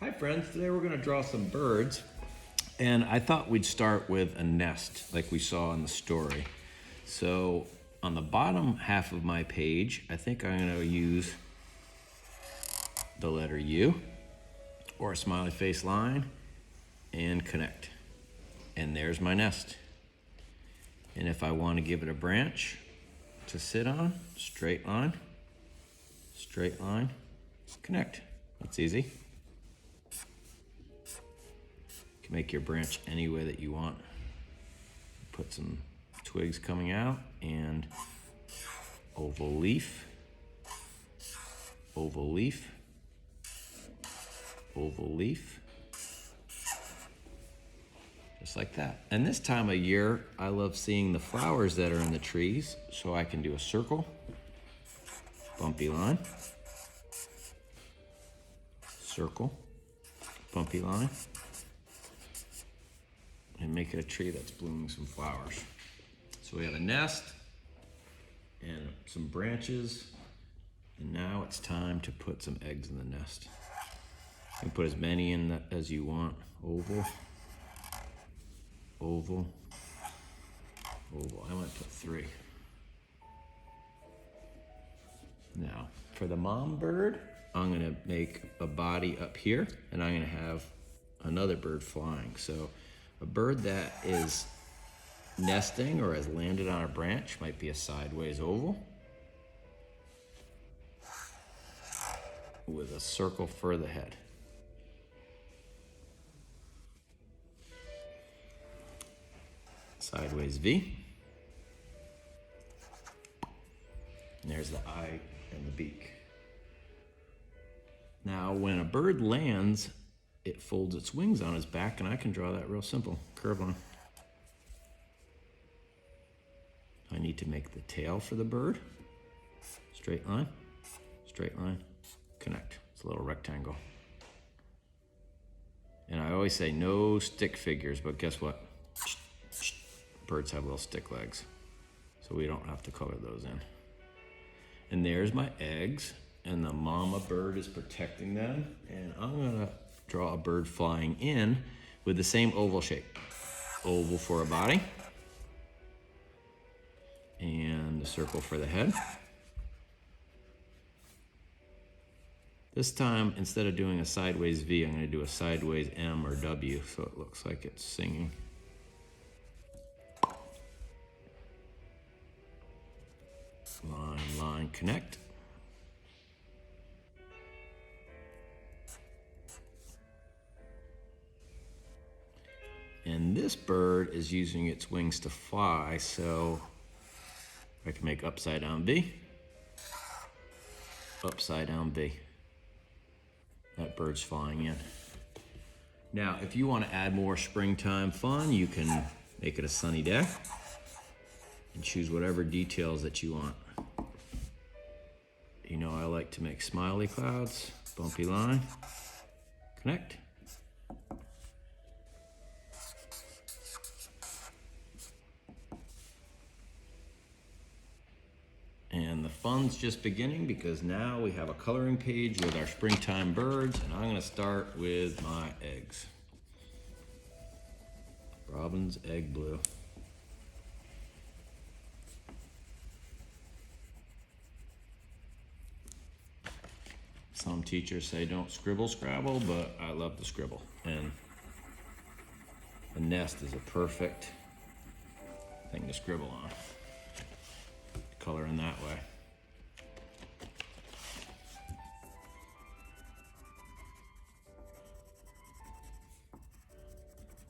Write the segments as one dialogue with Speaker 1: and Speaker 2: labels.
Speaker 1: Hi friends, today we're going to draw some birds, and I thought we'd start with a nest like we saw in the story. So on the bottom half of my page, I think I'm going to use the letter U or a smiley face line and connect. And there's my nest. And if I want to give it a branch to sit on, straight line, connect. That's easy. You can make your branch any way that you want. Put some twigs coming out and oval leaf, oval leaf, oval leaf, just like that. And this time of year, I love seeing the flowers that are in the trees, so I can do a circle, bumpy line, circle, bumpy line, and make it a tree that's blooming some flowers. So we have a nest and some branches, and now it's time to put some eggs in the nest. You can put as many in as you want. Oval, oval, oval. I might put 3. Now, for the mom bird, I'm gonna make a body up here, and I'm gonna have another bird flying. So a bird that is nesting or has landed on a branch might be a sideways oval with a circle for the head. Sideways V. And there's the eye and the beak. Now, when a bird lands, it folds its wings on its back, and I can draw that real simple, curve line. I need to make the tail for the bird. Straight line, connect. It's a little rectangle. And I always say no stick figures, but guess what? Birds have little stick legs, so we don't have to color those in. And there's my eggs, and the mama bird is protecting them, and I'm gonna draw a bird flying in with the same oval shape. Oval for a body, and the circle for the head. This time, instead of doing a sideways V, I'm gonna do a sideways M or W, so it looks like it's singing. Line, line, connect. And this bird is using its wings to fly, so I can make upside down V, upside down V. That bird's flying in. Now, if you want to add more springtime fun, you can make it a sunny day and choose whatever details that you want. You know, I like to make smiley clouds, bumpy line, connect. And the fun's just beginning because now we have a coloring page with our springtime birds, and I'm gonna start with my eggs. Robin's egg blue. Some teachers say don't scribble scrabble, but I love to scribble. And the nest is a perfect thing to scribble on. Color in that way.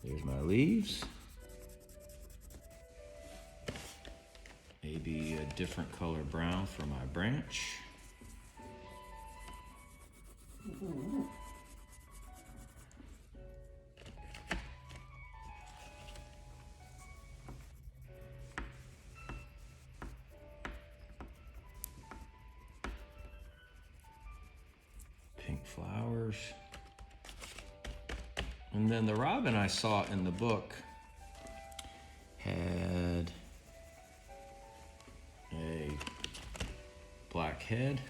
Speaker 1: There's my leaves. Maybe a different color brown for my branch. Pink flowers. And then the robin I saw in the book had a black head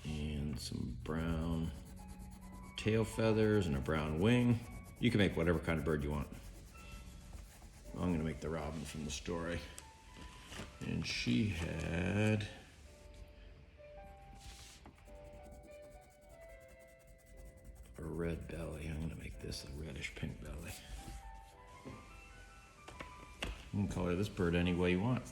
Speaker 1: and some brown tail feathers and a brown wing. You can make whatever kind of bird you want. I'm gonna make the robin from the story. And she had a red belly. I'm gonna make this a reddish pink belly. You can color this bird any way you want.